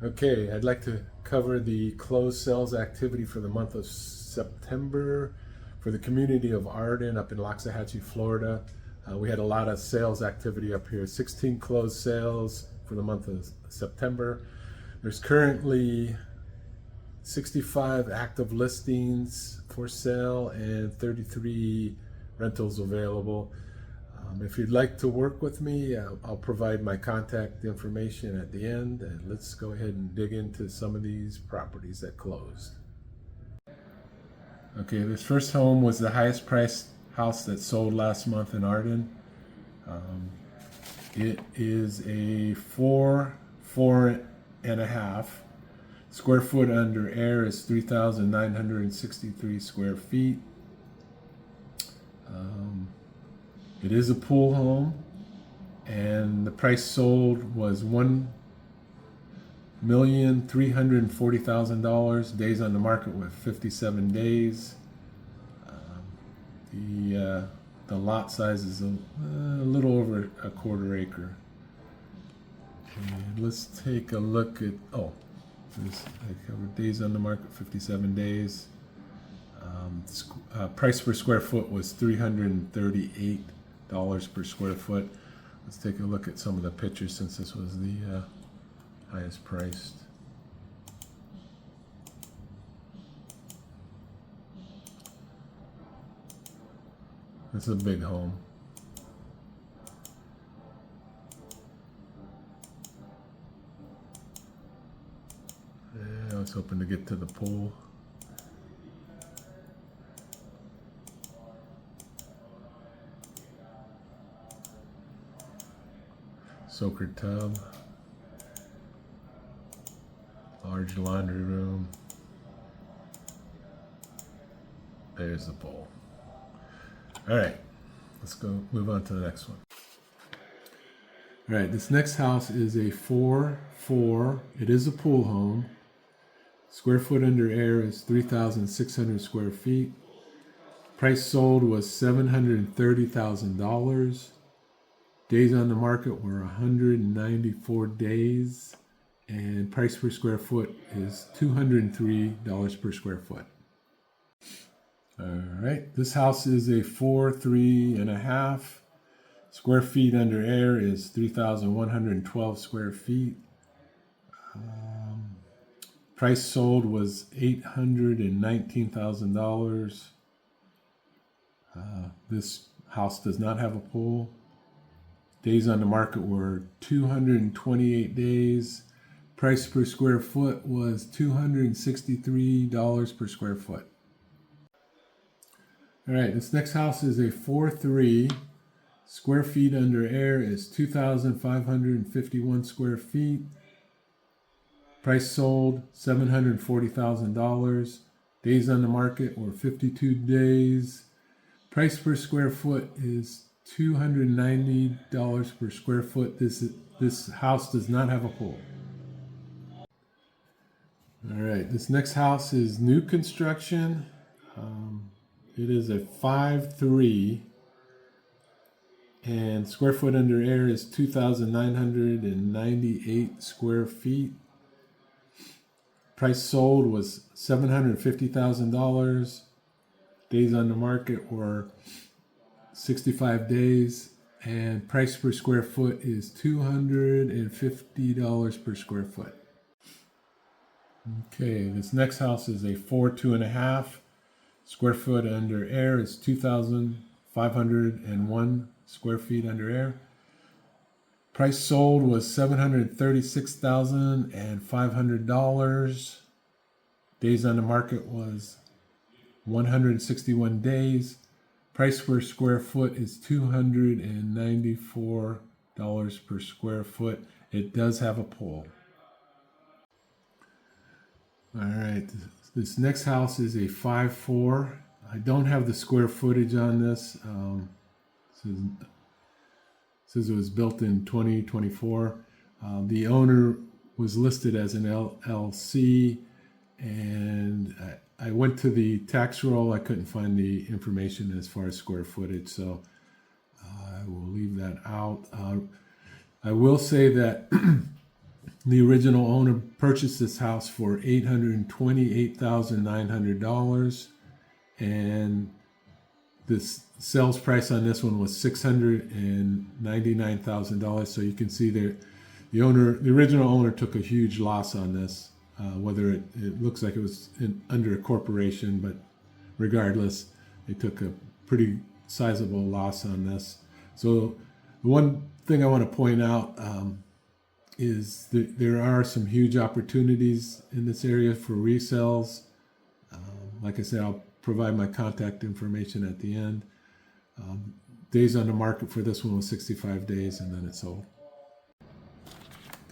Okay, I'd like to cover the closed sales activity for the month of September for the community of Arden up in Loxahatchee, Florida. We had a lot of sales activity up here. 16 closed sales for the month of September. There's currently 65 active listings for sale and 33 rentals available. If you'd like to work with me, I'll provide my contact information at the end, and let's go ahead and dig into some of these properties that closed. Okay, this first home was the highest priced house that sold last month in Arden. It is a four and a half. Square foot under air is 3,963 square feet. It is a pool home, and the price sold was $1,340,000. Days on the market with 57 days. The lot size is a little over a quarter acre. And let's take a look at I covered days on the market, 57 days. Price per square foot was $338 per square foot. Let's take a look at some of the pictures since this was the highest priced. It's a big home. Yeah, I was hoping to get to the pool. Soaker tub, large laundry room. There's the pool. All right, let's go move on to the next one. All right, this next house is a 4-4. It is a pool home. Square foot under air is 3,600 square feet. Price sold was $730,000. Days on the market were 194 days, and price per square foot is $203 per square foot. All right, this house is a 4-3 and a half. Square feet under air is 3,112 square feet. Price sold was $819,000. This house does not have a pool. Days on the market were 228 days. Price per square foot was $263 per square foot. All right, this next house is a 4-3. Square feet under air is 2,551 square feet. Price sold $740,000. Days on the market were 52 days. Price per square foot is $290 per square foot. This house does not have a pool. All right, this next house is new construction. It is a 5-3, and square foot under air is 2,998 square feet. Price sold was $750,000. Days on the market were 65 days, and price per square foot is $250 per square foot. Okay, this next house is a 4-2 and a half. Square foot under air is 2,501 square feet under air. Price sold was $736,500. Days on the market was 161 days. Price per square foot is $294 per square foot. It does have a pool. All right, this next house is a 5-4. I don't have the square footage on this. Says it was built in 2024. The owner was listed as an LLC, and I went to the tax roll. I couldn't find the information as far as square footage, so I will leave that out. I will say that The original owner purchased this house for $828,900, and this sales price on this one was $699,000. So you can see that the original owner took a huge loss on this. Whether it looks like it was under a corporation, but regardless, they took a pretty sizable loss on this. So the one thing I want to point out is that there are some huge opportunities in this area for resales. Like I said, I'll provide my contact information at the end. Days on the market for this one was 65 days, and then it sold.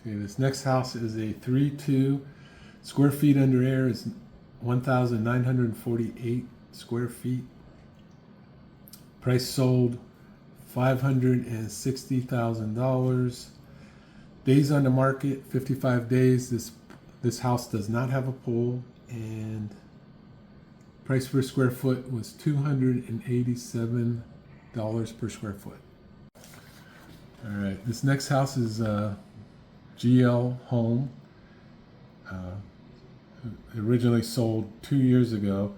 Okay, this next house is a 3.2. Square feet under air is 1,948 square feet. Price sold $560,000. Days on the market 55 days. This house does not have a pool, and price per square foot was $287 per square foot. All right, this next house is a GL home. Originally sold 2 years ago.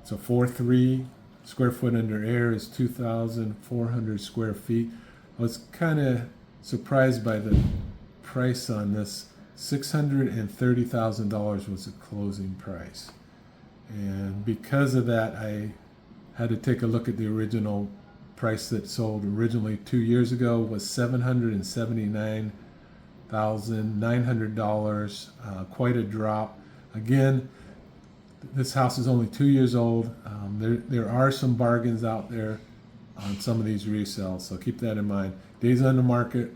It's a 4.3. Square foot under air is 2,400 square feet. I was kind of surprised by the price on this. $630,000 was the closing price. And because of that, I had to take a look at the original price that sold originally 2 years ago was $779,900. Quite a drop. Again, this house is only 2 years old. There are some bargains out there on some of these resales, so keep that in mind. Days on the market,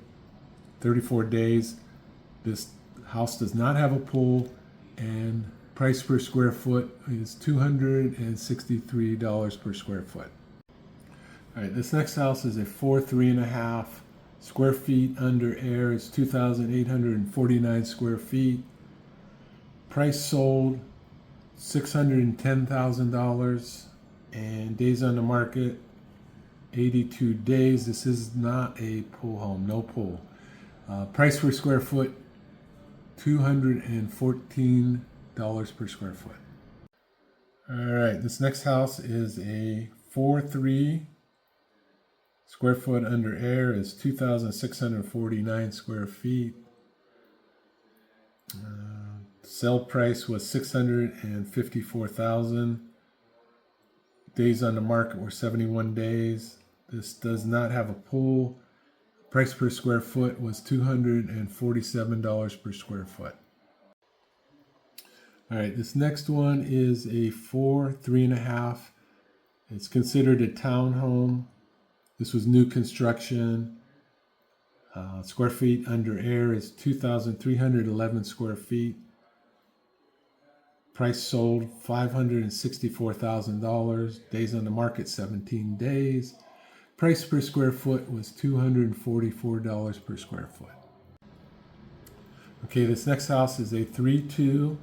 34 days. This house does not have a pool, and price per square foot is $263 per square foot. All right, this next house is a 4.3.5. Square feet under air is 2,849 square feet. Price sold $610,000, and days on the market 82 days. This is not a pool home, no pool. Price per square foot $214 per square foot. All right, this next house is a 4.3. Square foot under air is 2,649 square feet. Sale price was $654,000. Days on the market were 71 days. This does not have a pool. Price per square foot was $247 per square foot. All right, this next one is a 4.3.5. It's considered a townhome. This was new construction. Square feet under air is 2,311 square feet. Price sold $564,000. Days on the market 17 days. Price per square foot was $244 per square foot. Okay, this next house is a 3.2.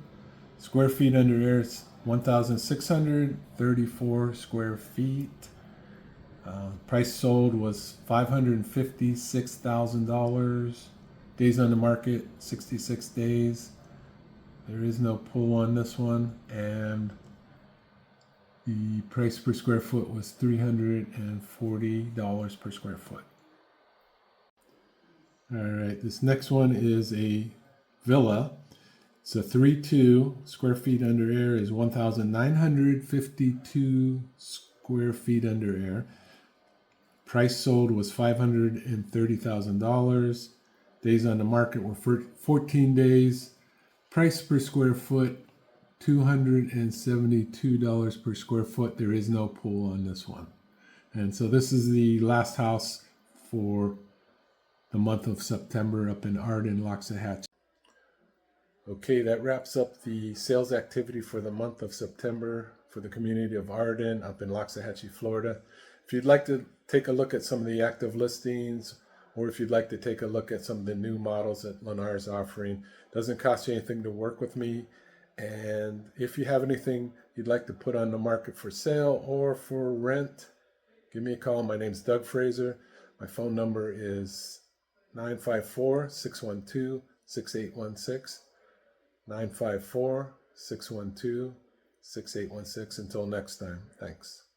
Square feet under air is 1,634 square feet. Price sold was $556,000. Days on the market 66 days. There is no pull on this one, and the price per square foot was $340 per square foot. All right, this next one is a villa. It's a 3.2. Square feet under air is 1,952 square feet under air. Price sold was $530,000. Days on the market were 14 days. Price per square foot, $272 per square foot. There is no pool on this one. And so this is the last house for the month of September up in Arden, Loxahatchee. Okay, that wraps up the sales activity for the month of September for the community of Arden up in Loxahatchee, Florida. If you'd like to take a look at some of the active listings, or if you'd like to take a look at some of the new models that Lennar is offering, it doesn't cost you anything to work with me. And if you have anything you'd like to put on the market for sale or for rent, give me a call. My name's Doug Fraser. My phone number is 954-612-6816. 954-612-6816. Until next time, thanks.